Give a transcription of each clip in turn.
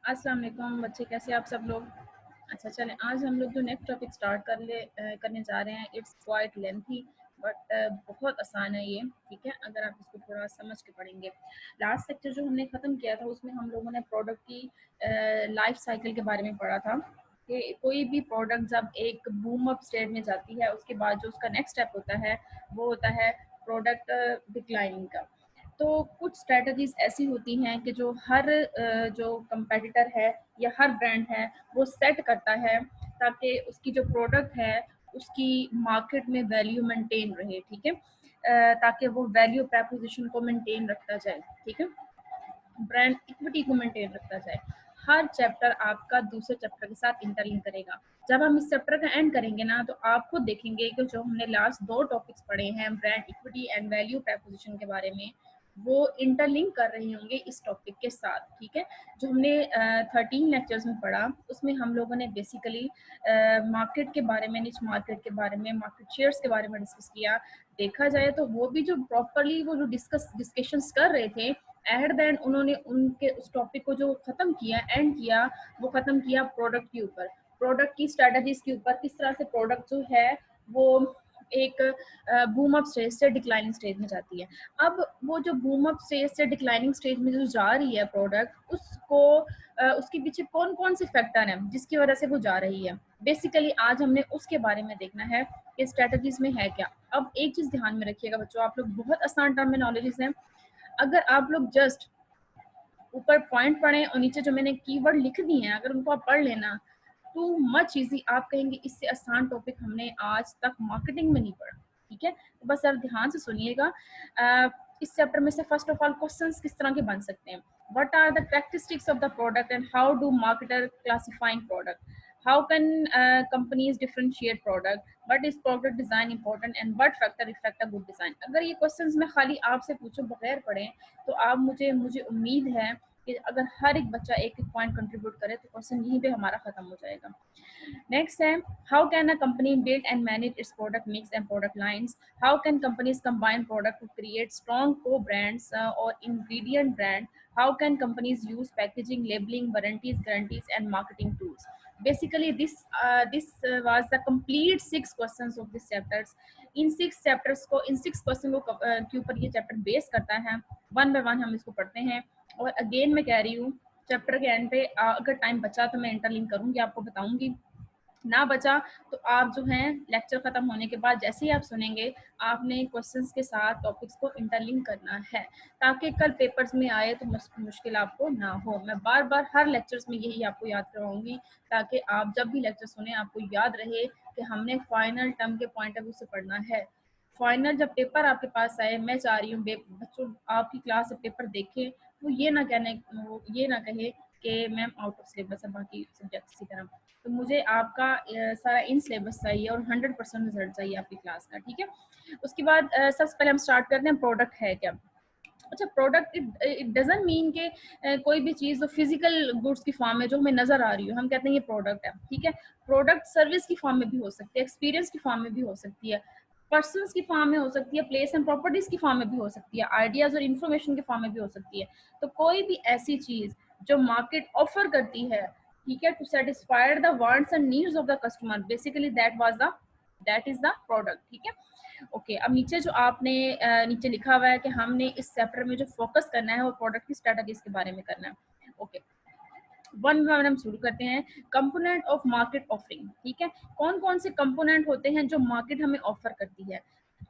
अस्सलाम वालेकुम बच्चे, कैसे आप सब लोग। अच्छा चलें, आज हम लोग जो नेक्स्ट टॉपिक स्टार्ट करने जा रहे हैं, इट्स क्वाइट लेंथी बट बहुत आसान है ये। ठीक है, अगर आप इसको थोड़ा समझ के पढ़ेंगे। लास्ट लेक्चर जो हमने ख़त्म किया था उसमें हम लोगों ने प्रोडक्ट की लाइफ साइकिल के बारे में पढ़ा था कि कोई भी प्रोडक्ट जब एक बूम अप स्टेज में जाती है उसके बाद जो उसका नेक्स्ट स्टेप होता है वो होता है प्रोडक्ट डिक्लाइनिंग का। तो कुछ स्ट्रेटजीज ऐसी होती हैं कि जो हर जो कंपेटिटर है या हर ब्रांड है वो सेट करता है ताकि उसकी जो प्रोडक्ट है उसकी मार्केट में वैल्यू मेंटेन रहे। ठीक है, ताकि वो वैल्यू प्रपोजिशन को मेंटेन रखता जाए। ठीक है, ब्रांड इक्विटी को मेंटेन रखता जाए। हर चैप्टर आपका दूसरे चैप्टर के साथ इंटरलिंक करेगा। जब हम इस चैप्टर का एंड करेंगे ना तो आप खुद देखेंगे कि जो हमने लास्ट दो टॉपिक्स पढ़े हैं brand equity and value preposition के बारे में, वो इंटरलिंक कर रहे होंगे इस टॉपिक के साथ। ठीक है, जो हमने 13 लेक्चर्स में पढ़ा उसमें हम लोगों ने बेसिकली मार्केट के बारे में, निच मार्केट के बारे में, मार्केट शेयर्स के बारे में डिस्कस किया। देखा जाए तो वो भी जो प्रॉपरली वो जो डिस्कशंस कर रहे थे, एट द एंड उन्होंने उनके उस टॉपिक को जो खत्म किया, एंड किया, वो खत्म किया प्रोडक्ट के ऊपर, प्रोडक्ट की स्ट्रेटजीज के ऊपर, किस तरह से प्रोडक्ट जो है वो एक बूम अप स्टेज से डिक्लाइनिंग स्टेज में जाती है। अब वो जो बूम अप स्टेज से डिक्लाइनिंग स्टेज में जो जा रही है प्रोडक्ट, उसको उसके पीछे कौन कौन से फैक्टर हैं जिसकी वजह से वो जा रही है, बेसिकली आज हमने उसके बारे में देखना है कि स्ट्रेटजीज में है क्या। अब एक चीज ध्यान में रखिएगा बच्चों, आप लोग बहुत आसान टर्मिनोलॉजीज हैं, अगर आप लोग जस्ट ऊपर पॉइंट पढ़ें और नीचे जो मैंने कीवर्ड लिख दिए हैं अगर उनको आप पढ़ लेना तो मच इजी, आप कहेंगे इससे आसान टॉपिक हमने आज तक मार्केटिंग में नहीं पढ़ा। ठीक है, तो बस यार ध्यान से सुनिएगा। इस चैप्टर में से फर्स्ट ऑफ ऑल क्वेश्चंस किस तरह के बन सकते हैं, what are the characteristics of the product and how do marketer classifying product, how can companies differentiate product, what is product design important and what factor effect a good design. अगर ये questions मैं खाली आपसे पूछूं बगैर पढ़े तो आप मुझे उम्मीद है कि अगर हर एक बच्चा एक एक पॉइंट कंट्रीब्यूट करे तो क्वेश्चन यहीं पे हमारा खत्म हो जाएगा। नेक्स्ट है, how can a company build and manage its product mix and product lines, how can companies combine product to create strong co brands और ingredient brand, how can companies use packaging, labelling, warranties, guarantees and marketing tools. Basically this was the complete 6 questions of this chapters। In 6 chapters को, इन 6 question को के ऊपर ये chapter base करता है। One by one हम इसको पढ़ते हैं और अगेन मैं कह रही हूँ चैप्टर के एंड पे अगर टाइम बचा तो मैं इंटरलिंक करूंगी, आपको बताऊंगी, ना बचा तो आप जो हैं लेक्चर खत्म होने के बाद जैसे ही आप सुनेंगे आपने क्वेश्चंस के साथ टॉपिक्स को इंटरलिंक करना है ताकि कल पेपर्स में आए तो मुश्किल आपको ना हो। मैं बार बार हर लेक्चर्स में यही आपको याद करवाऊंगी ताकि आप जब भी लेक्चर सुने आपको याद रहे कि हमने फाइनल टर्म के पॉइंट ऑफ व्यू से पढ़ना है। फाइनल जब पेपर आपके पास आए, मैं चाह रही हूँ बच्चों आपकी क्लास से पेपर देखें वो ये ना कहे कि मैम आउट ऑफ सिलेबस है बाकी सब्जेक्ट्स की तरह। तो मुझे आपका सारा इन सिलेबस चाहिए और 100% रिजल्ट चाहिए आपकी क्लास का। ठीक है, उसके बाद सबसे पहले हम स्टार्ट करते हैं प्रोडक्ट है क्या। अच्छा, प्रोडक्ट इट डजंट मीन के कोई भी चीज़ जो फिजिकल गुड्स की फॉर्म में जो हमें नजर आ रही हो हम कहते हैं ये प्रोडक्ट है। ठीक है, प्रोडक्ट सर्विस की फॉर्म में भी हो सकती है, एक्सपीरियंस की फॉर्म में भी हो सकती है, पर्सनस की फॉर्म में हो सकती है, प्लेस एंड प्रॉपर्टीज की फॉर्म में भी हो सकती है, आइडियाज और इन्फॉर्मेशन की फॉर्म में भी हो सकती है। तो कोई भी ऐसी चीज जो मार्केट ऑफर करती है, ठीक है, to satisfy the wants and needs of the customer, basically that is the product. ठीक है, ओके, अब नीचे जो आपने नीचे लिखा हुआ है कि हमने इस चैप्टर में जो फोकस करना है वो प्रोडक्ट की स्ट्रेटजीज के बारे में करना है। ओके, वन बाय वन हम शुरू करते हैं। Component of market offering. ठीक है, कौन कौन से कंपोनेंट होते हैं जो मार्केट हमें ऑफर करती है,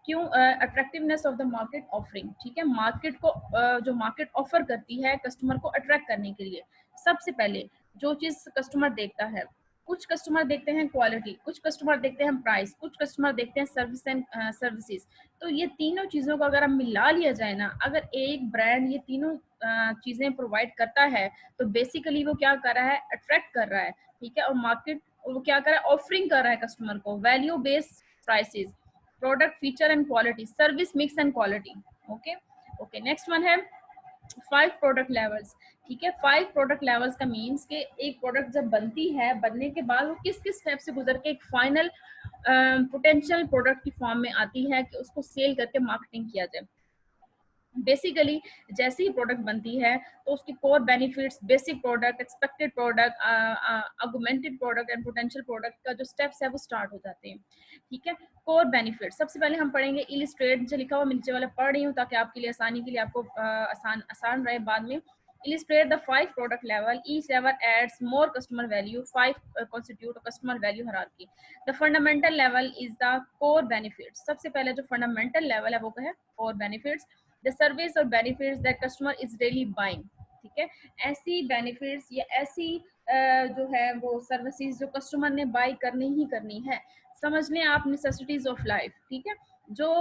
क्यों, attractiveness of the market offering. ठीक है, मार्केट को जो मार्केट ऑफर करती है कस्टमर को अट्रैक्ट करने के लिए, सबसे पहले जो चीज कस्टमर देखता है, कुछ कस्टमर देखते हैं क्वालिटी, कुछ कस्टमर देखते हैं प्राइस, कुछ कस्टमर देखते हैं सर्विस एंड सर्विसेज। तो ये तीनों चीजों को अगर हम मिला लिया जाए ना, अगर एक ब्रांड ये तीनों चीजें प्रोवाइड करता है तो बेसिकली वो क्या कर रहा है, अट्रैक्ट कर रहा है। ठीक है, और मार्केट वो क्या कर रहा है, ऑफरिंग कर रहा है कस्टमर को value based prices, product feature and quality, service mix and quality. Okay okay, next one है 5 प्रोडक्ट लेवल्स। ठीक है, 5 प्रोडक्ट लेवल्स का मीन्स कि एक प्रोडक्ट जब बनती है, बनने के बाद वो किस किस स्टेप से गुजर के एक फाइनल पोटेंशियल प्रोडक्ट की फॉर्म में आती है कि उसको सेल करके मार्केटिंग किया जाए। बेसिकली जैसे ही प्रोडक्ट बनती है तो उसकी core benefits, basic product, expected product, augmented product and potential product का जो स्टेप्स है वो स्टार्ट हो जाते हैं। ठीक है, कोर बेनिफिट सबसे पहले हम पढ़ेंगे इलिस्ट्रेट, जो लिखा हुआ मैं नीचे वाला पढ़ रही हूँ ताकि आपके लिए आसानी के लिए आपको आसान रहे बाद में। Illustrate the 5 product level. Each level adds more customer value. 5 constitute a customer value hierarchy. The fundamental level is the core benefits. सबसे पहले जो fundamental level है वो क्या है? Core benefits. The service or benefits that customer is really buying. ठीक है, ऐसी benefits या ऐसी जो है वो सर्विसेज जो कस्टमर ने बाय करनी ही करनी है। समझ लें आप नेसेसिटीज ऑफ लाइफ। ठीक है, जो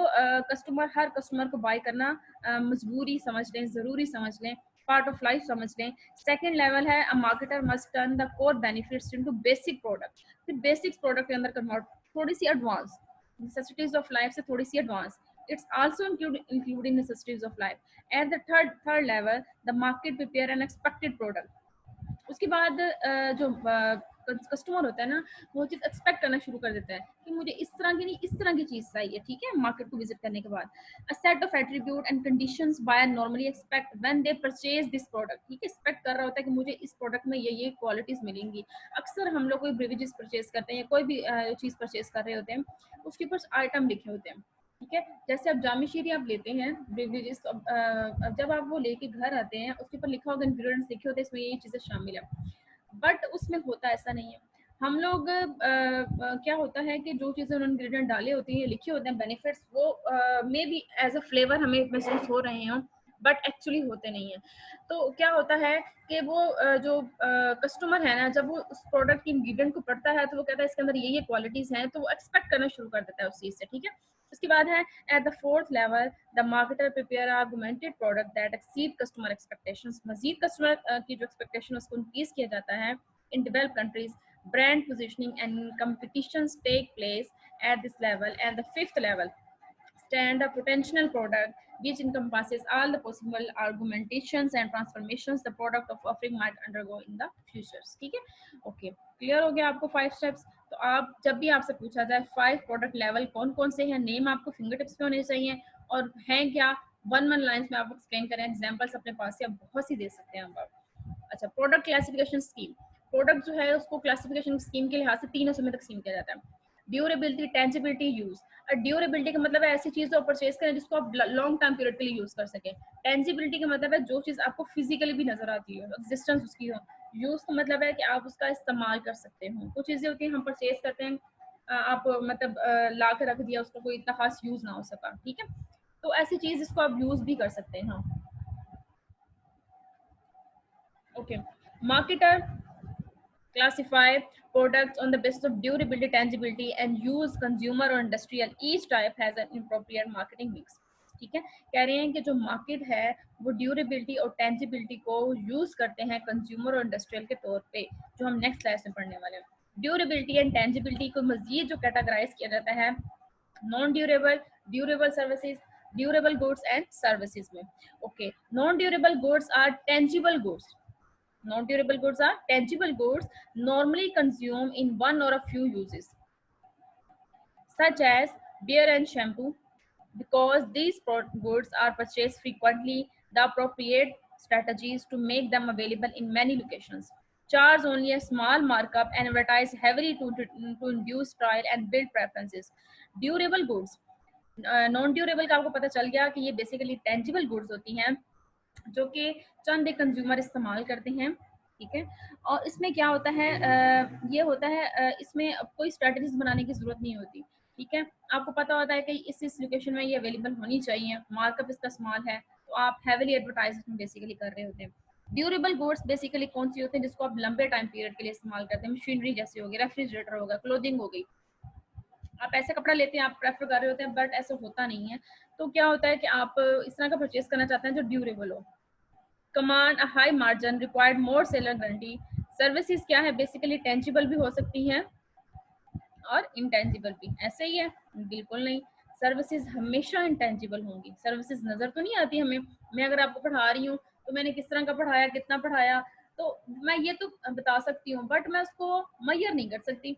कस्टमर हर कस्टमर को बाय करना मजबूरी समझ लें, जरूरी समझ लें, पार्ट ऑफ लाइफ समझ लें। सेकंड लेवल है a marketer must turn the core benefits into basic product. फिर बेसिक प्रोडक्ट के अंदर कन्वर्ट, थोड़ी सी एडवांस, नेसेसिटीज ऑफ लाइफ से थोड़ी सी advance. It's also including necessities of life. At the third level the market prepare an expected product. उसके बाद जो कस्टमर होता है ना, वो चीज़ एक्सपेक्ट करना शुरू कर देता है कि मुझे इस तरह की नहीं, इस तरह की चीज़ चाहिए। ठीक है, मार्केट को विजिट करने के बाद a set of attribute and conditions buyer normally expect when they purchase this product. ठीक है, एक्सपेक्ट कर रहा होता है कि मुझे इस प्रोडक्ट में ये क्वालिटीज मिलेंगी। अक्सर हम लोग कोई ब्रिविजेस परचेज करते हैं या कोई भी चीज़ परचेज कर रहे होते हैं, उसके ऊपर आइटम लिखे होते हैं। ठीक है, जैसे आप जामी शीरी आप लेते हैं ब्रिवरेजेस, जब आप वो लेके घर आते हैं उसके ऊपर लिखा होगा, इंग्रेडिएंट्स लिखे होते हैं, इसमें ये चीज़ें शामिल है, बट उसमें होता ऐसा नहीं है। हम लोग क्या होता है कि जो चीज़ें उन्होंने इंग्रेडिएंट डाले होते हैं, लिखे होते हैं बेनिफिट्स, वो may be as a flavour हमें महसूस हो रहे हैं, बट एक्चुअली होते नहीं है। तो क्या होता है कि वो जो कस्टमर है ना, जब वो उस प्रोडक्ट के इंग्रेडिएंट को पढ़ता है तो वो कहता है इसके अंदर ये क्वालिटीज हैं, तो वो एक्सपेक्ट करना शुरू कर देता है उस चीज़ से। ठीक है, उसके बाद है at the fourth level the marketer prepare augmented product that exceed customer expectations. मजीद कस्टमर की जो एक्सपेक्टेशन है उसको इंक्रीज किया जाता है। In developed countries brand positioning and competitions take place at this level. And the fifth level stand a potential product which encompasses all the possible argumentations and transformations the product of offering might undergo in the futures. ठीक है, okay, clear हो गया आपको 5 steps. तो आप जब भी आपसे पूछा जाए 5 प्रोडक्ट लेवल कौन कौन से हैं, नेम आपको फिंगर टिप्स पे होने चाहिए और हैं क्या, वन लाइन्स में आप एक्सप्लेन करें। एग्जांपल्स अपने पास से आप बहुत सी दे सकते हैं आप। अच्छा, प्रोडक्ट क्लासिफिकेशन स्कीम। प्रोडक्ट जो है उसको क्लासिफिकेशन स्कीम के लिहाज से 3 हिस्सों में तकसीम किया जाता है। Durability, tangibility, use. ड्यूरेबिलिटी का मतलब है ऐसी चीज जो परचेज करें जिसको आप लॉन्ग टाइम पीरियड के लिए यूज कर सकें। टेंजिबिलिटी का मतलब है जो चीज आपको फिजिकली भी नजर आती हो, एग्जिस्टेंस उसकी हो। यूज का मतलब है कि आप उसका इस्तेमाल कर सकते हो। कुछ चीजें होती हैं हम परचेज करते हैं, आप मतलब ला के रख दिया, उसका कोई इतना खास यूज ना हो सका। ठीक है, तो ऐसी चीज जिसको आप यूज भी कर सकते हैं। हाँ, okay. Marketer classify products on the basis of durability, tangibility, and use consumer or industrial. Each type has an appropriate marketing mix. ठीक है, कह रहे हैं कि जो मार्केट है वो ड्यूरेबिलिटी और टेंजिबिलिटी को यूज करते हैं कंज्यूमर और इंडस्ट्रियल के तौर पे, जो हम नेक्स्ट क्लास में पढ़ने वाले हैं। ड्यूरेबिलिटी एंड टेंजिबिलिटी को मजीद जो कैटेगराइज किया जाता है non durable, durable services, durable goods and services में। Okay, non durable goods are tangible goods. Non-durable goods are tangible goods normally consumed in one or a few uses, such as beer and shampoo. Because these goods are purchased frequently, the appropriate strategies to make them available in many locations. Charge only a small markup and advertise heavily to induce trial and build preferences. Durable goods, non durable का आपको पता चल गया कि ये basically tangible goods होती हैं जो कि चंद एक कंज्यूमर इस्तेमाल करते हैं। ठीक है, और इसमें क्या होता है, ये होता है इसमें कोई स्ट्रेटजीज बनाने की जरूरत नहीं होती। ठीक है, आपको पता होता है कि इस लोकेशन में ये अवेलेबल होनी चाहिए, मार्कअप इसका स्मॉल है, तो आप हैवीली एडवर्टाइजमेंट बेसिकली कर रहे होते हैं। ड्यूरेबल गुड्स बेसिकली कौन सी होते हैं जिसको आप लंबे टाइम पीरियड के लिए इस्तेमाल करते हैं, मशीनरी जैसे हो गई, रेफ्रिजरेटर होगा, क्लोथिंग हो गई। आप ऐसा कपड़ा लेते हैं, आप प्रेफर कर रहे होते हैं, बट ऐसा होता नहीं है, तो क्या होता है कि आप इस तरह का परचेज करना चाहते हैं जो ड्यूरेबल हो। Command a high margin, required more seller guarantee. Services क्या है, बेसिकली टेंजिबल भी हो सकती हैं और इंटेंजिबल भी। ऐसे ही है, बिल्कुल नहीं, सर्विसेज हमेशा इंटेंजिबल होंगी। सर्विसेज नजर तो नहीं आती हमें, मैं अगर आपको पढ़ा रही हूँ तो मैंने किस तरह का पढ़ाया, कितना पढ़ाया, तो मैं ये तो बता सकती हूँ, बट मैं उसको मैयर नहीं कर सकती।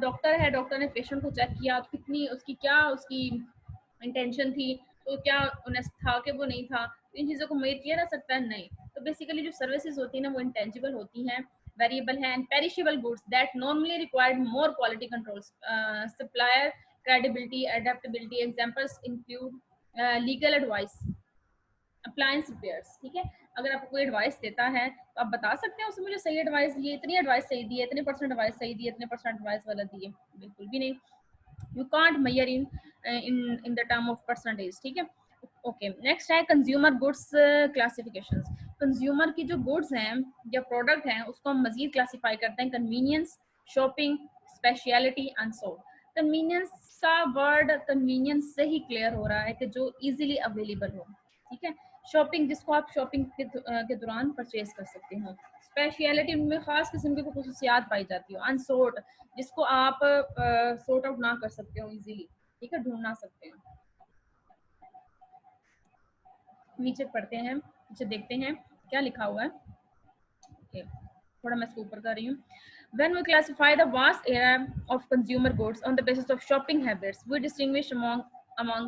डॉक्टर है, डॉक्टर ने पेशेंट को चेक किया तो कितनी उसकी क्या उसकी इंटेंशन थी, तो क्या ऑनेस्ट था कि वो नहीं था? तो इन चीज़ों को मेजर किया जा सकता है? नहीं। तो बेसिकली जो सर्विसेज होती है ना वो इंटेंजिबल होती हैं, वेरिएबल है, and perishable goods that normally required more quality controls, supplier credibility, adaptability. Examples include legal advice, appliance repairs. ठीक है, अगर आपको कोई एडवाइस देता है तो आप बता सकते हैं उसने मुझे सही एडवाइस दी है, इतनी एडवाइस सही दी है, इतने परसेंट एडवाइस सही दी है, इतने परसेंट एडवाइस गलत दी है? बिल्कुल भी नहीं। You can't measure in the term of percentage. ठीक है, ओके। नेक्स्ट है कंज्यूमर गुड्स क्लासिफिकेशंस। कंज्यूमर की जो गुड्स हैं या प्रोडक्ट हैं उसको हम मजीद क्लासीफाई करते हैं: convenience, shopping, speciality, unsold. Convenience का वर्ड कन्वीनियंस से ही क्लियर हो रहा है कि जो इजीली अवेलेबल हो। ठीक है, शॉपिंग जिसको आप शॉपिंग के दौरान परचेज कर सकते हो। स्पेशलिटी में खास किस्म की खसूसियात पाई जाती हो। अनसोर्ट जिसको आप सॉर्ट आउट ना कर सकते हो इजीली। ठीक है, ढूंढ ना सकते हो। नीचे पढ़ते हैं, नीचे देखते हैं क्या लिखा हुआ है। ओके, थोड़ा मैं इसको ऊपर कर रही हूँ। When we classify the vast area of consumer goods on the basis of shopping habits, we distinguish among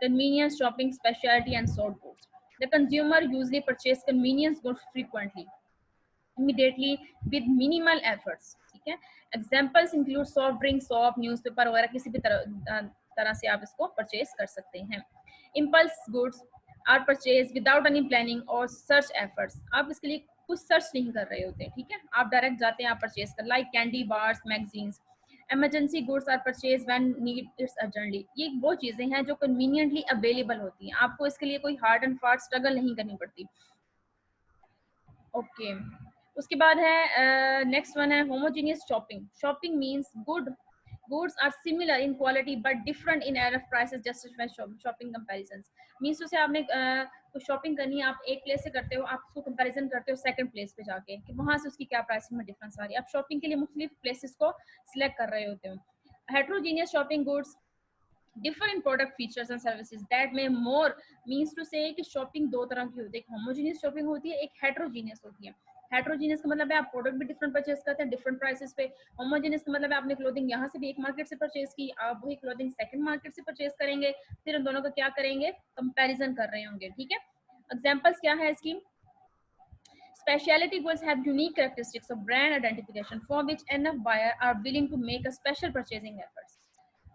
convenience shopping, specialty, and sort goods. The consumer usually purchase convenience goods frequently, immediately, with minimal efforts. ठीक है, examples include soft drink, shop, newspaper वगैरह, किसी भी तरह से आप इसको purchase कर सकते हैं। Impulse goods are purchase without any planning और सर्च एफर्ट्स। आप इसके लिए कुछ सर्च नहीं कर रहे होते। ठीक है, आप डायरेक्ट जाते हैं, आप परचेज कर, like candy bars, magazines. Emergency goods are purchase when need its urgently. ये वो चीजें हैं जो कन्वीनियंटली अवेलेबल होती हैं, आपको इसके लिए कोई हार्ड एंड फास्ट स्ट्रगल नहीं करनी पड़ती। ओके, उसके बाद है नेक्स्ट वन है homogeneous shopping. Shopping means goods are similar in quality but different in area of prices justify shopping comparisons। Means जैसे आपने कुछ शॉपिंग करनी है, आप एक प्लेस से करते हो, आप उसको कंपैरिजन करते हो सेकंड प्लेस पे जाके कि वहां से उसकी क्या प्राइसिंग में डिफरेंस आ रही है। आप शॉपिंग के लिए मुख्तलिफ प्लेसेस को सिलेक्ट कर रहे होते हो। Heterogeneous shopping goods differ in product features and services that may more means to say कि शॉपिंग दो तरह की होती है, एक होमोजीनियस शॉपिंग होती है, एक हेट्रोजीनियस होती है। हेट्रोजीनियस का मतलब है आप प्रोडक्ट भी डिफरेंट परचेज करते हैं डिफरेंट प्राइसेस पे। होमोजीनियस का मतलब है आपने क्लोथिंग यहाँ से भी एक मार्केट से परचेज की, आप वही क्लोथिंग सेकंड मार्केट से परचेज करेंगे, फिर उन दोनों का क्या करेंगे, कंपैरिजन कर रहे होंगे। ठीक है, एग्जांपल्स क्या है इसकी? Specialty goods have unique characteristics of brand identification for which enough buyers are willing to make a special purchasing efforts.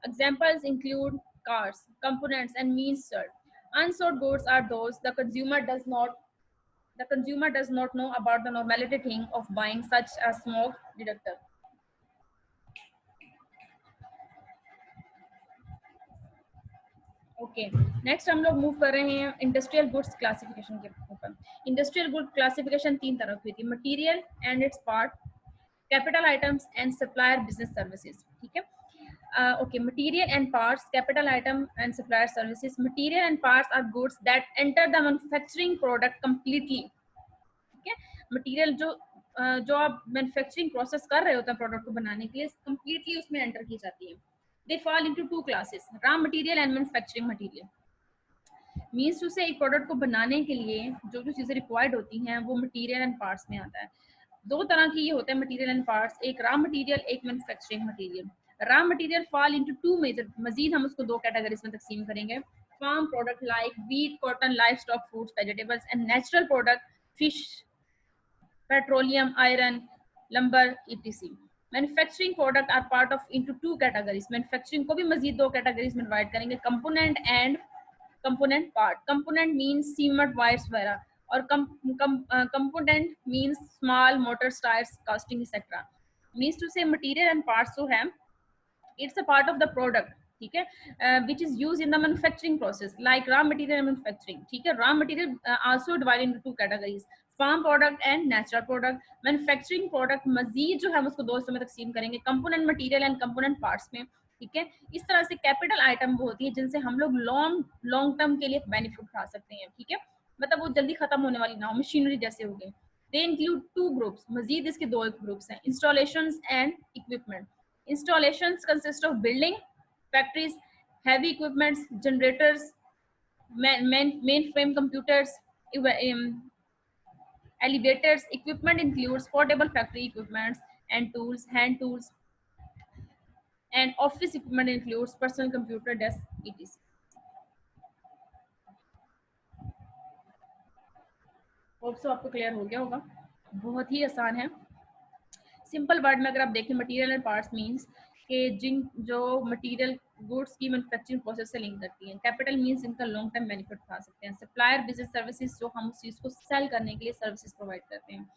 Examples include cars, components, and means sold. Unsold goods are those the consumer does not know about the normality thing of buying, such as smoke detector. Okay, next हम लोग move कर रहे हैं industrial goods classification के ऊपर। Industrial good classification तीन तरह की होती है: material and it's part, capital items, and supplier business services. ठीक है, okay, material and parts, capital item, and supplier services. Material and parts are goods that enter the manufacturing product completely. ठीक है, material जो आप manufacturing process कर रहे होते हैं प्रोडक्ट को बनाने के लिए, कंप्लीटली उसमें एंटर की जाती है। They fall into two classes: raw material and manufacturing material. Means to say एक प्रोडक्ट को बनाने के लिए जो जो चीज़ें रिक्वायर्ड होती हैं वो मटेरियल एंड पार्ट्स में आता है। दो तरह की ये होते हैं मटेरियल एंड पार्ट्स, एक रॉ मटेरियल, एक manufacturing material. Raw material fall into two major, मजीद हम उसको दो कैटेगरीज में तकसीम करेंगे: farm product like wheat, cotton, livestock, fruits, vegetables, and natural product fish, petroleum, iron, lumber, etc. Manufacturing product are part of into two categories. Manufacturing को भी मजीद दो कैटेगरीज में डिवाइड करेंगे: component and component part. Component means cement, wires वगैरह, और component means small motors, tyres, casting etcetera. Means to say material and parts जो है it's a part of the product, ठीक है, which is used in the manufacturing process like raw material manufacturing। ठीक है, raw material also divided into two categories: farm product and natural product। manufacturing product मजीद जो है हम उसको दो हिस्सों में तकसीम करेंगे: component material and component parts में। ठीक है, इस तरह से कैपिटल आइटम वो होती है जिनसे हम लोग लॉन्ग टर्म के लिए बेनिफिट उठा सकते हैं। ठीक है, मतलब वो जल्दी खत्म होने वाली ना हो, मशीनरी जैसे हो गए। दे इंक्लूड टू ग्रुप्स, मजीद इसके दो ग्रुप्स हैं: installations and equipment. Installations consist of building, factories, heavy equipments, generators, mainframe computers, elevators. Equipment includes portable factory equipments and tools, hand tools, and office equipment includes personal computer, desk, etc. Hope so आपको clear हो गया होगा, बहुत ही आसान है। Simple word में अगर आप देखें, मटेरियल एंड पार्ट्स मींस कि जिन जो मटेरियल गुड्स की मैन्युफैक्चरिंग प्रोसेस से लिंक करती हैं। कैपिटल मींस इनका लॉन्ग टर्म बेनिफिट उठा सकते हैं। सप्लायर बिजनेस सर्विसेज, जो हम उस चीज़ को सेल करने के लिए सर्विसेज प्रोवाइड करते हैं।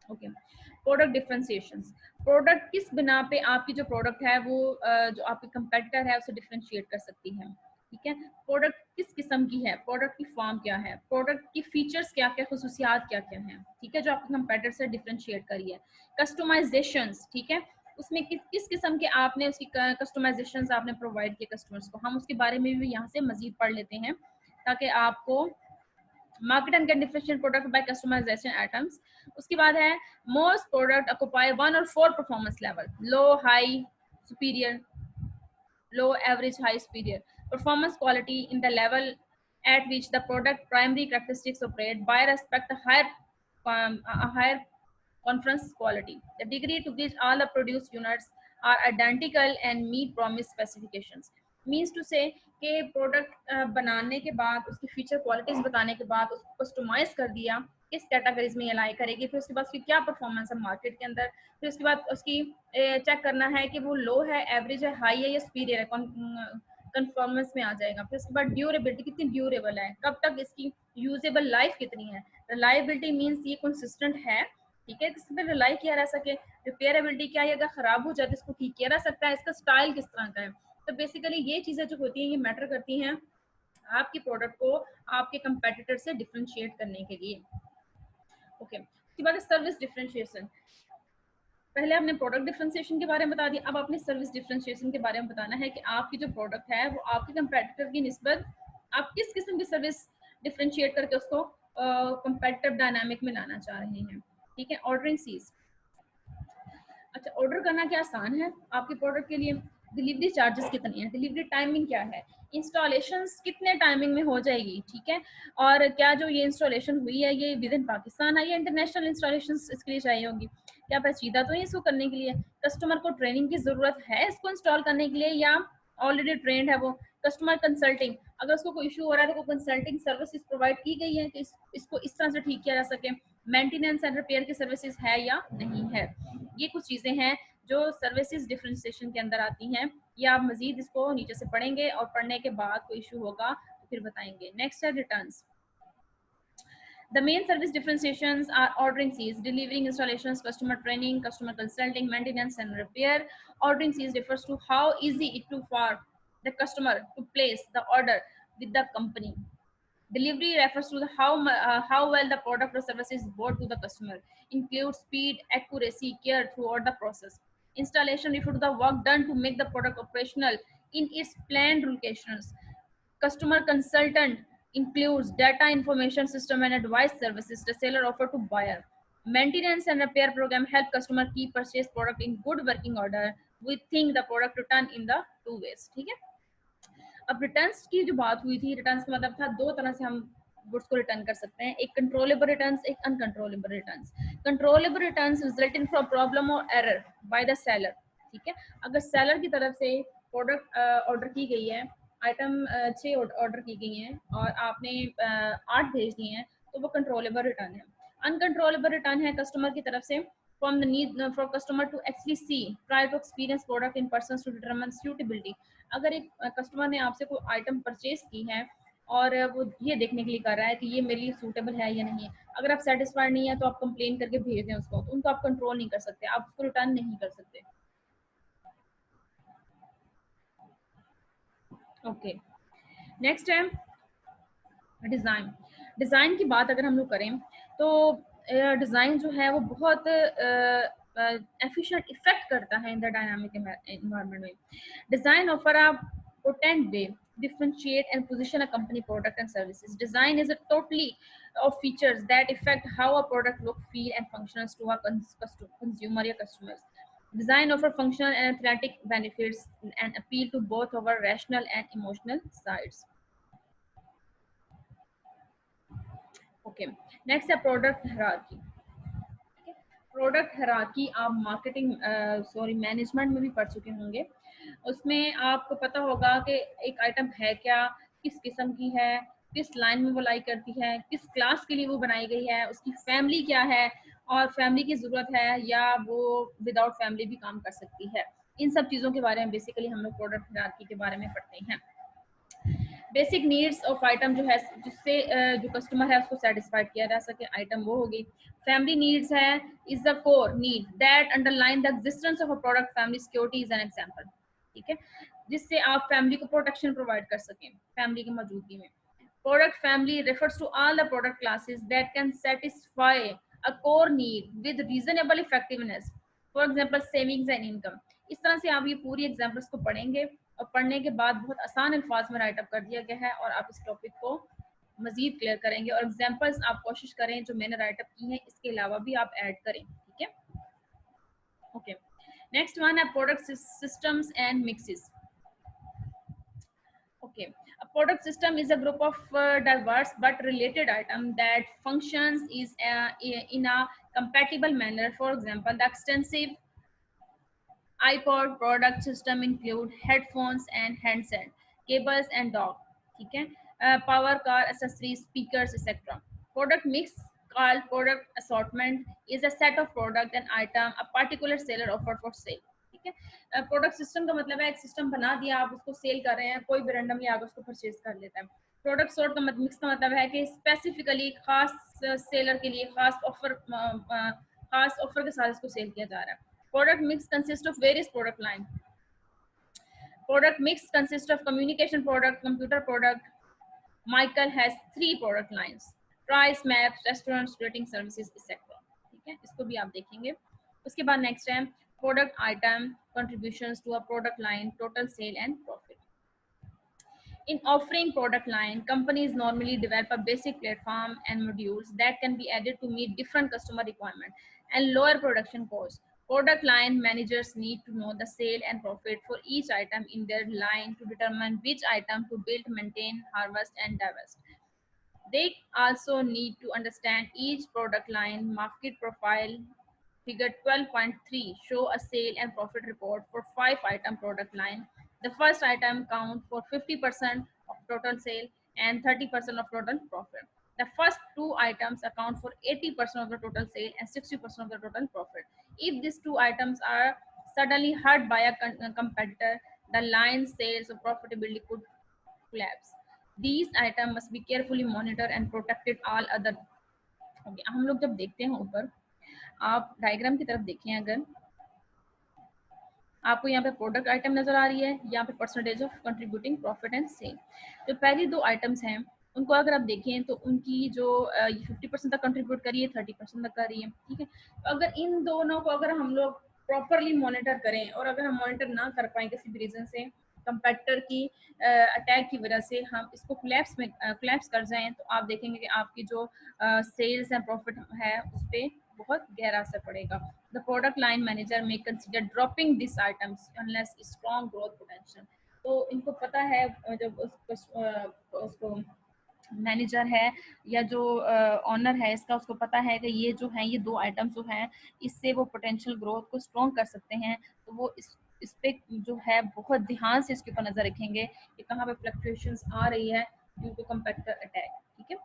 ओके, प्रोडक्ट डिफरेंशिएशंस, प्रोडक्ट किस बिना पे आपकी जो प्रोडक्ट है वो जो आपकी कंपेटिटर है उसे डिफरेंशिएट कर सकती है। ठीक है, प्रोडक्ट किस किस्म की है, प्रोडक्ट की फॉर्म क्या है, प्रोडक्ट की फीचर्स क्या क्या, खसूसियात क्या क्या हैं, ठीक है, जो आपके कंपेटिटर से डिफरेंशिएट करी है। कस्टमाइजेशंस, ठीक है, उसमें किस किस्म के आपने उसकी कस्टमाइजेशंस आपने प्रोवाइड किए कस्टमर्स को, हम उसके बारे में भी यहाँ से मजीद पढ़ लेते हैं ताकि आपको market and can differentiate product by customisation items. उसके बाद है मोस्ट प्रोडक्ट ऑक्यूपाई 1 और 4 performance level, low, high, superior, low, average, high, superior. Performance quality in the level at which the product primary characteristics operate by respect a higher conference quality. The degree to which all the produced units are identical and meet promised specifications. Means to say कि product बनाने के बाद उसकी feature qualities बताने के बाद उसको customise कर दिया किस कैटेगरीज में ये लाई करेगी, फिर उसके बाद उसकी क्या परफॉर्मेंस है मार्केट के अंदर, फिर उसके बाद उसकी चेक करना है कि वो लो है, एवरेज है, हाई है या सुपीरियर है, कन्फॉर्मेंस में आ जाएगा। फिर उसके बाद ड्यूरेबिलिटी, कितनी ड्यूरेबल है, कब तक इसकी यूजेबल लाइफ कितनी है। रिलायबिलिटी मीन्स ये कंसिस्टेंट है, ठीक है, किस पे रिलाई किया रह सके। रिपेयरेबिलिटी, क्या ये अगर खराब हो जाए तो इसको ठीक किया जा सकता है, इसका स्टाइल किस तरह का है। तो बेसिकली ये चीजें जो होती हैं ये मैटर करती हैं आपकी प्रोडक्ट को आपके कंपेटिटर से डिफरेंशिएट करने के लिए। ओके, उसके बाद सर्विस डिफरेंशिएशन। पहले आपने प्रोडक्ट डिफरेंशिएशन के बारे में बता दिया, अब आपने सर्विस डिफरेंशिएशन के बारे में बताना है कि आपकी जो प्रोडक्ट है वो आपके कंपेटिटर की निस्बत आप किस किस्म की सर्विस डिफरेंशिएट करके उसको कंपेटिटिव डायनामिक में लाना चाह रहे हैं। ठीक है, ऑर्डरिंग सीज। अच्छा, ऑर्डर करना क्या आसान है आपके प्रोडक्ट के लिए। डिलीवरी चार्जेस कितने हैं, डिलीवरी टाइमिंग क्या है, इंस्टॉलेशंस कितने टाइमिंग में हो जाएगी, ठीक है, और क्या जो ये इंस्टॉलेशन हुई है ये विद इन पाकिस्तान है या इंटरनेशनल इंस्टॉलेशंस इसके लिए चाहिए होगी, क्या पेचीदा तो है इसको करने के लिए, कस्टमर को ट्रेनिंग की जरूरत है इसको इंस्टॉल करने के लिए या ऑलरेडी ट्रेंड है वो। कस्टमर कंसल्टिंग, अगर उसको कोई इशू हो रहा है तो कंसल्टिंग सर्विसेज प्रोवाइड की गई है कि इसको इस तरह से ठीक किया जा सके। मेंटेनेंस एंड रिपेयर की सर्विसेज है या नहीं है। ये कुछ चीजें हैं जो सर्विसेज डिफरेंशिएशन के अंदर आती हैं। ये आप मजीद इसको नीचे से पढ़ेंगे और पढ़ने के बाद कोई इशू होगा तो फिर बताएंगे। नेक्स्ट है returns. The main service differentiations are ordering fees, delivering installations, customer training, customer consulting, maintenance and repair. Ordering fees refers to how easy it to for the customer to place the order with the company. Delivery refers to how well the product or service is brought to the customer, includes speed, accuracy, care throughout the process. Installation refers to the work done to make the product operational in its planned locations. Customer consultant includes data information system and advice services the seller offer to buyer. Maintenance and repair program help customer keep purchase product in good working order. We think the product return in the 2 ways. ठीक है, अब returns की जो बात हुई थी, returns का मतलब था दो तरह से हम गुड्स को रिटर्न कर सकते हैं, एक कंट्रोलेबल रिटर्न्स, एक uncontrollable returns. Controllable returns resulting from problem और एरर बाय द सेलर। ठीक है, अगर सेलर की तरफ से प्रोडक्ट ऑर्डर की गई है, आइटम 6 ऑर्डर की गई हैं और आपने 8 भेज दिए हैं तो वो कंट्रोलेबल रिटर्न है। अनकंट्रोलेबल रिटर्न है कस्टमर की तरफ से from the need for customer to actually see, try to experience product in person to determine suitability. अगर एक कस्टमर ने आपसे कोई आइटम परचेज की है और वो ये देखने के लिए कर रहा है कि ये मेरे लिए सूटेबल है या नहीं है, अगर आप सेटिस्फाइड नहीं है तो आप कंप्लेन करके भेज दें उसको, तो उनको आप कंट्रोल नहीं कर सकते, आप उसको रिटर्न नहीं कर सकते। ओके, नेक्स्ट है डिज़ाइन। डिज़ाइन की बात अगर हम लोग करें तो डिज़ाइन जो है वो बहुत एफिशिएंट इफेक्ट करता है इन द डायनामिक एनवायरनमेंट में। Design offer a potent way differentiate and position a company product and services. Design is a totally of features that affect how a product look, feel and functions to a consumer or customers. Design offer functional and aesthetic benefits and appeal to both our rational and emotional sides. Okay, next है product hierarchy. Product hierarchy आप marketing management में भी पढ़ चुके होंगे। उसमें आपको पता होगा कि एक आइटम है क्या, किस किस्म की है, किस लाइन में वो लाई करती है, किस क्लास के लिए वो बनाई गई है, उसकी फैमिली क्या है और फैमिली की ज़रूरत है या वो विदाउट फैमिली भी काम कर सकती है। इन सब चीज़ों के बारे में बेसिकली हम लोग प्रोडक्ट हायरार्की के बारे में पढ़ते हैं। बेसिक नीड्स ऑफ आइटम जो है जिससे जो कस्टमर है उसको सेटिस्फाइड किया जा सके, आइटम वो होगी। फैमिली नीड्स है is the core need that underline the existence of a product. Family security is an example, ठीक है, जिससे आप फैमिली को प्रोटेक्शन प्रोवाइड कर सकें फैमिली की मौजूदगी में। Product family refers to all the product classes that can satisfy a core need with reasonable effectiveness. For example, savings and income. इस तरह से आप ये पूरी एग्जाम्पल्स को पढ़ेंगे और पढ़ने के बाद बहुत आसान अल्फाज में राइटअप कर दिया गया है और आप इस टॉपिक को मजीद क्लियर करेंगे और एग्जाम्पल्स आप कोशिश करें जो मैंने राइटअप की हैं इसके अलावा भी आप ऐड करें, ठीक है। ओके, नेक्स्ट वन है product systems and mixes. Okay, a product system is a group of diverse but related items that functions is in a compatible manner. For example, the extensive iPod product system include headphones and handset, cables and dock, ठीक है, power, car accessories, speakers, etc. Product mix called product assortment is a set of product and item a particular seller offer for sale, ठीक है। Product system का मतलब है एक system बना दिया, आप उसको सेल कर रहे हैं, कोई भी रैंडमली आकर उसको परचेज कर लेता है। प्रोडक्ट सॉर्ट का मिक्स का मतलब है कि स्पेसिफिकली खास सेलर के लिए खास ऑफर के साथ इसको सेल किया जा रहा है। Product mix consists of various product line. Product mix consists of communication product, computer product. Michael has 3 product lines: price, maps, restaurants, rating services, etc. ठीक है, इसको भी आप देखेंगे। उसके बाद नेक्स्ट है product item contributions to a product line, total sale and profit. In offering product line, companies normally develop a basic platform and modules that can be added to meet different customer requirements and lower production costs. Product line managers need to know the sale and profit for each item in their line to determine which item to build, maintain, harvest, and divest. They also need to understand each product line market profile. Figure 12.3 show a sale and profit report for 5-item product line. The first item count for 50% of total sale and 30% of total profit. The first 2 items account for 80% of the total sale and 60% of the total profit. If these 2 items are suddenly hurt by a competitor, the line sales or profitability could collapse. These items must be carefully monitored and protected all other. Okay, हम लोग जब देखते हैं ऊपर, आप diagram की तरफ देखें, अगर आपको यहाँ पे प्रोडक्ट आइटम नजर आ रही है, यहाँ पे percentage of contributing profit and sale. जो पहली 2 आइटम्स हैं उनको अगर आप देखें तो उनकी जो 50% तक कंट्रीब्यूट करी है, 30% तक कर रही है, ठीक है। तो अगर इन दोनों को अगर हम लोग प्रॉपरली मॉनिटर करें और अगर हम मॉनिटर ना कर पाए किसी भी रीजन से, कंपेटिटर की अटैक की वजह से हम इसको कोलैप्स कर जाएं, तो आप देखेंगे कि आपकी जो सेल्स एंड प्रॉफिट है उस पर बहुत गहरा असर पड़ेगा। The product line manager may consider dropping these items unless strong growth potential. तो इनको पता है, जब उसको मैनेजर है या जो ऑनर है इसका, उसको पता है कि ये जो है, ये 2 आइटम्स जो हैं इससे वो पोटेंशियल ग्रोथ को स्ट्रॉन्ग कर सकते हैं, तो वो इस पे जो है बहुत ध्यान से इसके ऊपर नजर रखेंगे कि कहाँ पे फ्लक्चुएशंस आ रही है ड्यू टू कंपेटिटर अटैक, ठीक है।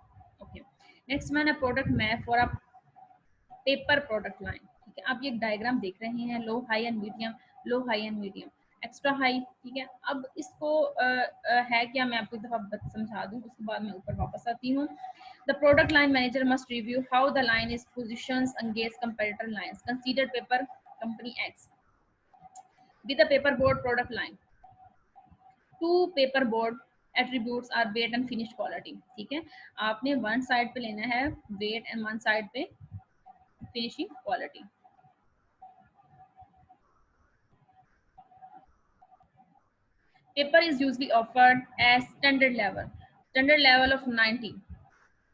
ओके, नेक्स्ट वन है product map for a paper product line, ठीक है। आप ये डायग्राम देख रहे हैं, low high and medium, low high and medium, extra high, ठीक है। अब इसको है क्या, मैं आपको एक दफा समझा दूं, उसके बाद मैं ऊपर वापस आती हूँ। The product line manager must review how the line is positions against competitor lines. Consider paper company x with a paperboard product line. 2 paperboard attributes are weight and finished quality, ठीक है। आपने वन साइड पे लेना है weight and one side पे finishing quality. Paper is usually offered as standard level of 90,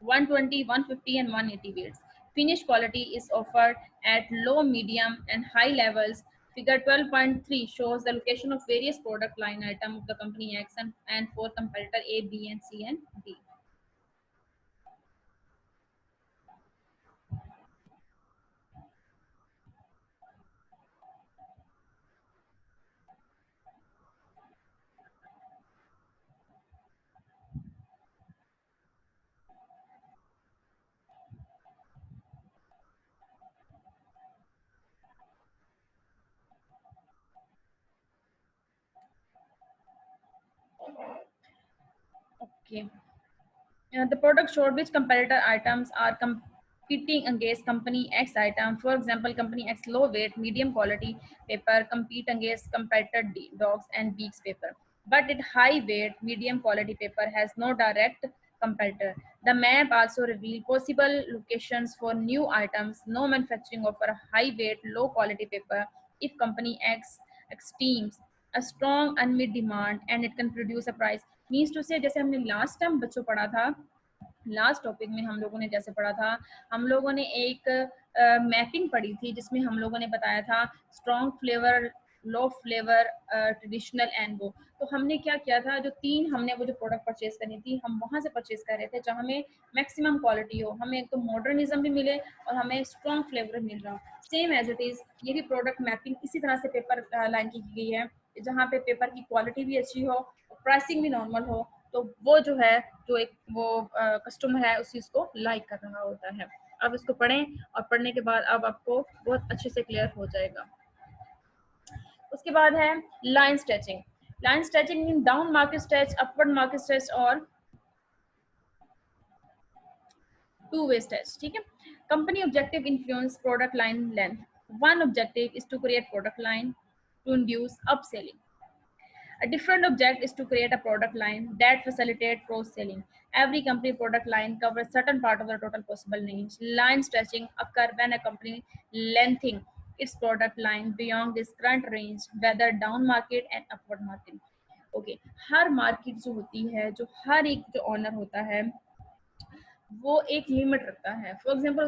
120, 150 and 180 weights. Finished quality is offered at low, medium and high levels. Figure 12.3 shows the location of various product line items of the company X and for competitor A, B and C and D. Okay, the product showed which competitor items are competing against company X item. For example, company X low weight, medium quality paper compete against competitor dogs and beaks paper. But it high weight, medium quality paper has no direct competitor. The map also revealed possible locations for new items. No manufacturing of a high weight, low quality paper if company X esteems a strong unmet demand and it can produce a price. Means to say जैसे हमने last time बच्चों पढ़ा था, last topic में हम लोगों ने जैसे पढ़ा था, हम लोगों ने एक मैपिंग पढ़ी थी जिसमें हम लोगों ने बताया था strong flavour, low flavour, traditional and वो। तो हमने क्या किया था, जो तीन हमने वो जो प्रोडक्ट परचेज करनी थी हम वहाँ से परचेज कर रहे थे जहाँ हमें मैक्सिमम क्वालिटी हो, हमें एक तो मॉडर्निज्म भी मिले और हमें स्ट्रॉन्ग फ्लेवर मिल रहा हो। सेम एज इट इज़ ये भी प्रोडक्ट मैपिंग इसी तरह से पेपर लाइन की गई है जहाँ पे पेपर की क्वालिटी भी अच्छी हो, प्राइसिंग भी नॉर्मल हो, तो वो जो है जो एक वो कस्टमर है उस चीज़ को लाइक कर रहा होता है। अब इसको पढ़ें और पढ़ने के बाद अब आपको बहुत अच्छे से क्लियर हो जाएगा। उसके बाद है line stretching. Line stretching in down market stretch, upward market stretch और टू वे स्ट्रेच। ठीक है, company objective influence product line length. One objective is to create product line to induce upselling. A different object is to create a product line that facilitates cross-selling. Every company product line covers certain part of the total possible range. Line stretching occur when a company lengthening its product line beyond this current range, whether down market and upward market. Okay, her market जो होती है, जो हर एक जो honour होता है वो एक लिमिट रखता है। फॉर एग्जांपल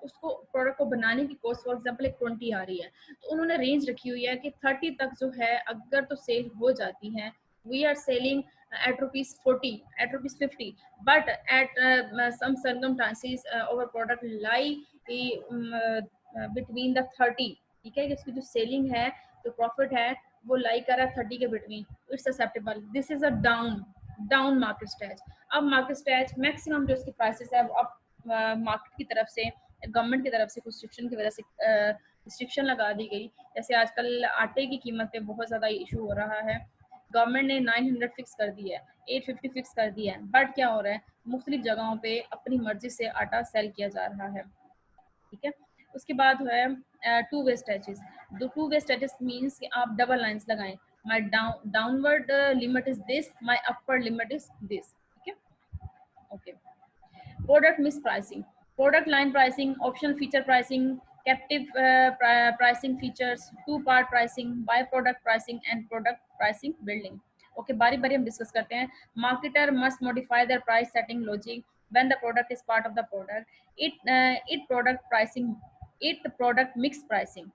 उसको प्रोडक्ट को बनाने की कॉस्ट फॉर एग्जांपल एक 20 आ रही है, तो उन्होंने रेंज रखी हुई है कि 30 तक जो है अगर तो सेल हो जाती है, we are selling at rupees 40, at rupees 50, but at some circumstances our product lie between the 30. ठीक है, कि उसकी जो सेलिंग है, जो प्रॉफिट है वो लाई कर रहा है 30 के between, it's acceptable. This is a down market stage. अब मार्केट स्टेज मैक्सिमम जो इसकी प्राइसेस है वो अब मार्केट की तरफ से, गवर्नमेंट की तरफ से कुछ रिस्ट्रिक्शन की वजह से रिस्ट्रिक्शन लगा दी गई। जैसे आजकल आटे की कीमत पे बहुत ज़्यादा इशू हो रहा है, गवर्नमेंट ने 900 फिक्स कर दी है, 850 फिक्स कर दिया है, बट क्या हो रहा है मुख्तलिफ जगहों पे अपनी मर्जी से आटा सेल किया जा रहा है। ठीक है, उसके बाद है टू वे स्ट्रेचेस। दो टू वे स्ट्रेचेस मीन्स कि आप डबल लाइंस लगाएं, my downward limit is this, my upper limit is this. ठीक है, okay. Product mix pricing, product line pricing, optional feature pricing, captive pricing features, two part pricing, by product pricing and product pricing building. Okay, बारी बारी हम discuss करते हैं। Marketer must modify their price setting logic when the product is part of the product. It product pricing, it product mix pricing.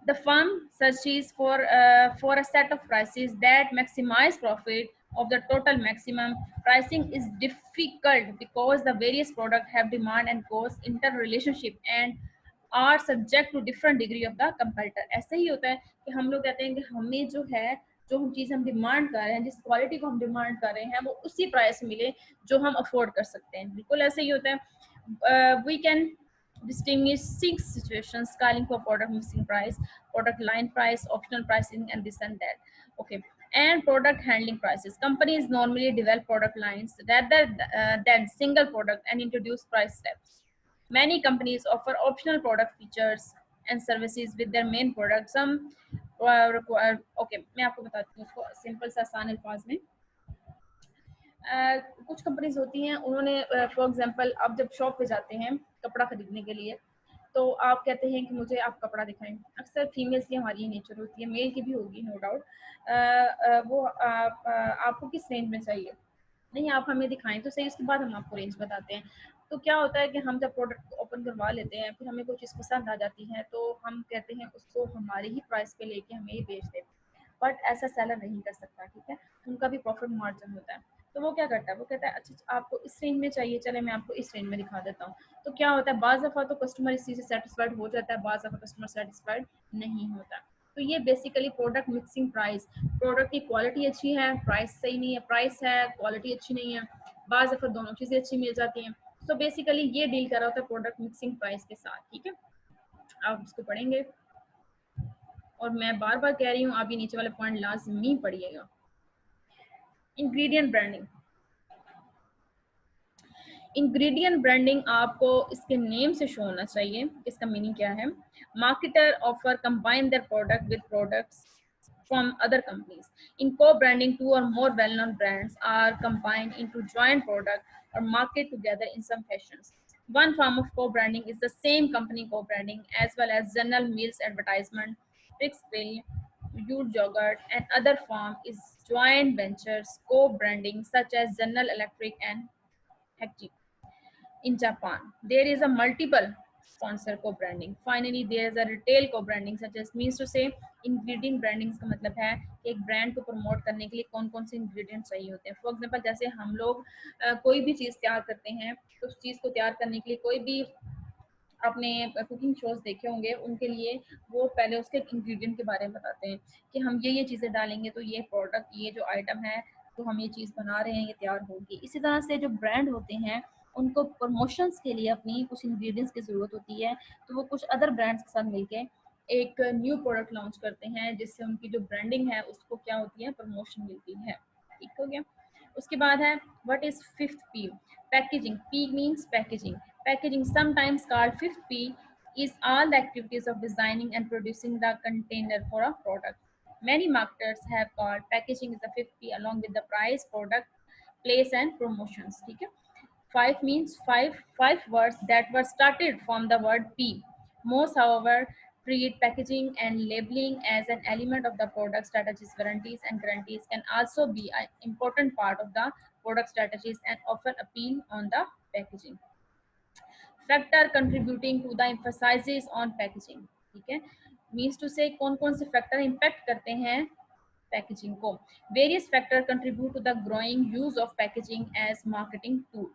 The firm searches for a set of prices that maximize profit of the total maximum. Pricing is difficult because the various products have demand and cost interrelationship and are subject to different degree of the competitor. ऐसे ही होता है कि हम लोग कहते हैं कि हमें जो है जो चीज़ हम डिमांड कर रहे हैं, जिस क्वालिटी को हम डिमांड कर रहे हैं वो उसी प्राइस मिले जो हम अफोर्ड कर सकते हैं। बिल्कुल ऐसे ही होता है। We can distinguish 6 situations calling for product mixing price, product line price, optional pricing, and this and that. Okay, and product handling prices. Companies normally develop product lines rather than single product and introduce price steps. Many companies offer optional product features and services with their main product. Some require, okay, मैं आपको बताती हूँ उसको simple सा आसान अल्फाज में। कुछ कंपनीज होती हैं, उन्होंने फॉर एग्जांपल आप जब शॉप पे जाते हैं कपड़ा खरीदने के लिए, तो आप कहते हैं कि मुझे आप कपड़ा दिखाएं। अक्सर फीमेल्स की हमारी नेचर होती है, मेल की भी होगी नो डाउट। वो आपको किस रेंज में चाहिए, नहीं आप हमें दिखाएं तो सही, उसके बाद हम आपको रेंज बताते हैं। तो क्या होता है कि हम जब प्रोडक्ट ओपन करवा लेते हैं, फिर हमें कोई चीज़ पसंद आ जाती है तो हम कहते हैं उसको हमारे ही प्राइस पे लेके हमें ये बेच दे, बट ऐसा सेलर नहीं कर सकता। ठीक है, उनका भी प्रॉफिट मार्जिन होता है। तो वो क्या करता है, वो कहता है अच्छा आपको इस रेंज में चाहिए, चले मैं आपको इस रेंज में दिखा देता हूँ। तो क्या होता है, बाज़ दफ़ा तो कस्टमर इस चीज़ से सेटिस्फाइड हो जाता है, बाज़ दफ़ा कस्टमर सेटिस्फाइड नहीं होता। तो ये basically product mixing price, product की क्वालिटी अच्छी है, प्राइस सही नहीं है, प्राइस है क्वालिटी अच्छी नहीं है, बाज़ दफ़ा दोनों चीज़ें अच्छी मिल जाती हैं। तो बेसिकली ये डील कर रहा होता है प्रोडक्ट मिक्सिंग प्राइस के साथ। ठीक है, आप इसको पढ़ेंगे और मैं बार बार कह रही हूँ आप ये नीचे वाले पॉइंट लाजमी पढ़िएगा। इंग्रेडिएंट ब्रांडिंग, इंग्रेडिएंट ब्रांडिंग आपको इसके नेम से शो होना चाहिए, इसका मीनिंग क्या है। Marketer offer combine their product with products from other companies. In co-branding, two or more well-known brands are combined into joint product or market together in some fashions. One form of co-branding is the same company co-branding, as well as General Mills advertisement, Trix Bill, Yud Yogurt, and other form is joint ventures co-branding such as General Electric and Hitachi. In Japan, there is a multiple sponsor co-branding. Finally, there is a retail co-branding such as means to say ingredient branding का मतलब है कि एक brand को promote करने के लिए कौन कौन से इंग्रेडिएंट चाहिए होते हैं। फॉर एग्जांपल जैसे हम लोग कोई भी चीज़ तैयार करते हैं तो उस चीज़ को तैयार करने के लिए कोई भी आपने कुकिंग शोज देखे होंगे, उनके लिए वो पहले उसके इंग्रेडिएंट के बारे में बताते हैं कि हम ये चीज़ें डालेंगे तो ये प्रोडक्ट, ये जो आइटम है, तो हम ये चीज़ बना रहे हैं, ये तैयार होगी। इसी तरह से जो ब्रांड होते हैं उनको प्रमोशंस के लिए अपनी कुछ इंग्रेडिएंट्स की ज़रूरत होती है, तो वो कुछ अदर ब्रांड्स के साथ मिलके एक न्यू प्रोडक्ट लॉन्च करते हैं, जिससे उनकी जो ब्रांडिंग है उसको क्या होती है, प्रमोशन मिलती है। ठीक हो गया। उसके बाद है what is fifth P, packaging. P means packaging. Packaging, sometimes called fifth P, is all the activities of designing and producing the container for a product. Many marketers have called packaging as the fifth P along with the price, product, place, and promotions. ठीक है। Five means five words that were started from the word P. Most, however, treat packaging and labeling as an element of the product strategies. Guarantees and guarantees can also be an important part of the product strategies and often appeal on the packaging. Factor contributing to the emphasises on packaging. ठीक है, means to से कौन कौन से factor impact करते हैं packaging को। Various factor contribute to the growing use of packaging as marketing tool.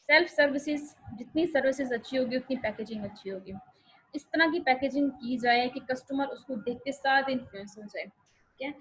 Self services, जितनी सर्विसेज अच्छी होगी उतनी पैकेजिंग अच्छी होगी। इस तरह की पैकेजिंग की जाए कि कस्टमर उसको देखते साथ इन्फ्लुएंस हो जाए। ठीक है।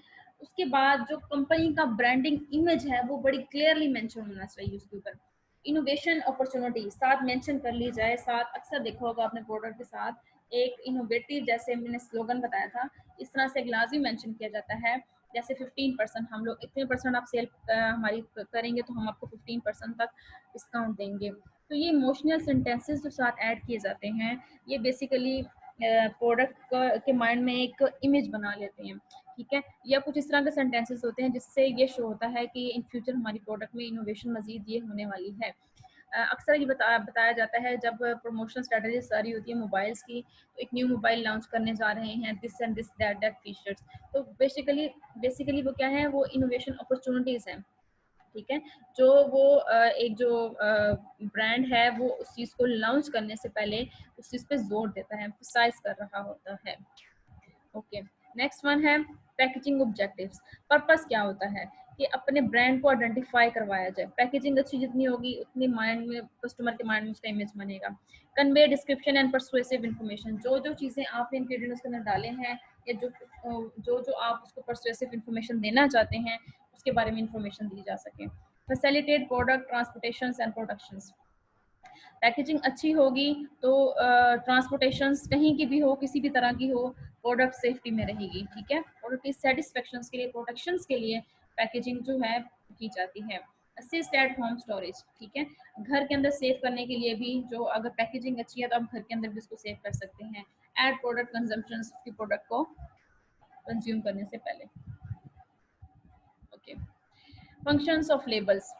उसके बाद जो कंपनी का ब्रांडिंग इमेज है वो बड़ी क्लियरली मेंशन होना चाहिए उसके ऊपर। इनोवेशन अपॉर्चुनिटी साथ मेंशन कर ली जाए। साथ अक्सर देखा होगा अपने प्रोडक्ट के साथ एक इनोवेटिव, जैसे मैंने स्लोगन बताया था, इस तरह से एक लाजमी मेंशन किया जाता है। जैसे 15%, हम लोग इतने परसेंट आप सेल हमारी करेंगे तो हम आपको 15% तक डिस्काउंट देंगे। तो ये इमोशनल सेंटेंसेस जो साथ ऐड किए जाते हैं, ये बेसिकली प्रोडक्ट के माइंड में एक इमेज बना लेते हैं। ठीक है, या कुछ इस तरह के सेंटेंसेस होते हैं जिससे ये शो होता है कि इन फ्यूचर हमारी प्रोडक्ट में इनोवेशन मजीद ये होने वाली है। अक्सर ये बताया जाता है जब प्रमोशनल स्ट्रेटजी सारी होती है मोबाइल्स की, तो एक न्यू मोबाइल लॉन्च करने जा रहे हैं, this and this that that features. तो बेसिकली वो क्या है, वो इनोवेशन अपॉर्चुनिटीज हैं। ठीक है, जो वो एक जो ब्रांड है वो उस चीज़ को लॉन्च करने से पहले उस चीज़ पे जोर देता है, एम्फसाइज कर रहा होता है। ओके, नेक्स्ट वन है पैकेजिंग ऑब्जेक्टिव्स। पर्पस क्या होता है कि अपने ब्रांड को आइडेंटिफाई करवाया जाए। पैकेजिंग अच्छी जितनी होगी उतनी माइंड में, कस्टमर के माइंड में उसका इमेज बनेगा। Convey description and persuasive information, जो जो चीज़ें आपने इंग्रेडिएंट्स के अंदर डाले हैं या जो आप उसको परसुएसिव इन्फॉर्मेशन देना चाहते हैं उसके बारे में इंफॉर्मेशन दी जा सके। Facilitate product transportation and productions. Packaging अच्छी होगी तो ट्रांसपोर्टेशन कहीं की भी हो, किसी भी तरह की हो, प्रोडक्ट सेफ्टी में रहेगी। ठीक है, प्रोडक्ट की सेटिस्फेक्शन के लिए, प्रोटेक्शन के लिए पैकेजिंग जो है की जाती है। Assist at home storage. ठीक है, घर के अंदर सेव करने के लिए भी, जो अगर पैकेजिंग अच्छी है तो आप घर के अंदर भी उसको सेव कर सकते हैं। एड प्रोडक्ट कंजम्पशन, उसकी प्रोडक्ट को कंज्यूम करने से पहले। Okay, functions of labels.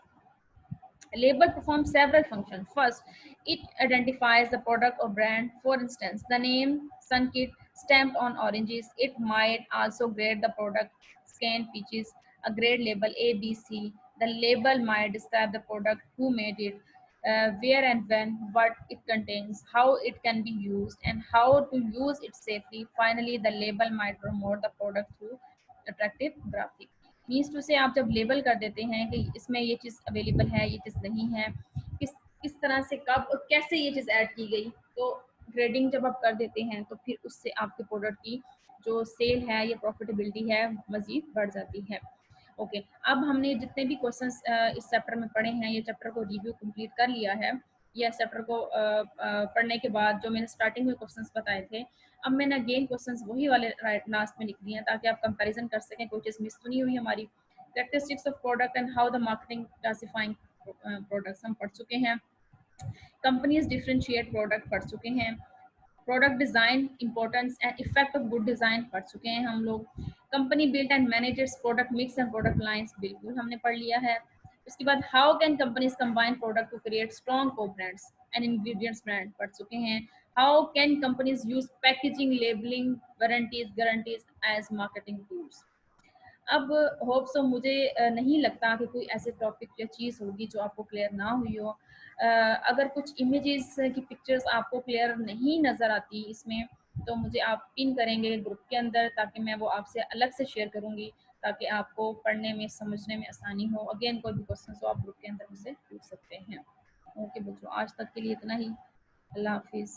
A label performs several functions. First, it identifies the product or brand. For instance, the name Sunkit stamped on oranges. It might also grade the product, scan peaches, a grade label A, B, C. The label might describe the product, who made it, where and when, what it contains, how it can be used, and how to use it safely. Finally, the label might promote the product through attractive graphics. Means to say आप जब label कर देते हैं कि इसमें ये चीज़ available है, ये चीज़ नहीं है, किस किस तरह से कब और कैसे ये चीज़ ऐड की गई, तो ग्रेडिंग जब आप कर देते हैं तो फिर उससे आपके प्रोडक्ट की जो सेल है या प्रॉफिटेबिलिटी है मज़ीद बढ़ जाती है। ओके, अब हमने जितने भी क्वेश्चंस इस चैप्टर में पढ़े हैं, ये चैप्टर को रिव्यू कंप्लीट कर लिया है। ये इस चैप्टर को पढ़ने के बाद जो मैंने स्टार्टिंग में क्वेश्चंस बताए थे, अब मैंने अगेन क्वेश्चंस वही वाले राइट लास्ट में लिख दिए हैं ताकि आप कंपैरिजन कर सकें, कोई चीज़ मिस तो नहीं हुई हमारी। Characteristics of product and how the marketing classifying products हम पढ़ चुके हैं। कंपनीज डिफरेंशिएट प्रोडक्ट पढ़ चुके हैं। Product design importance and effect of good design पढ़ चुके हैं हम लोग। Company build and manages product mix and product lines बिल्कुल हमने पढ़ लिया है। उसके बाद how can companies combine product to create strong co brands and ingredients brand पढ़ चुके हैं। How can companies use packaging labelling warranties guarantees as marketing tools. अब होप सो मुझे नहीं लगता कि कोई ऐसे टॉपिक या चीज़ होगी जो आपको क्लियर ना हुई हो। अगर कुछ इमेजेस की पिक्चर्स आपको क्लियर नहीं नज़र आती इसमें, तो मुझे आप पिन करेंगे ग्रुप के अंदर ताकि मैं वो आपसे अलग से शेयर करूँगी, ताकि आपको पढ़ने में समझने में आसानी हो। अगेन कोई भी क्वेश्चन हो आप ग्रुप के अंदर मुझसे पूछ सकते हैं। ओके बच्चों, आज तक के लिए इतना ही। अल्लाह हाफिज़।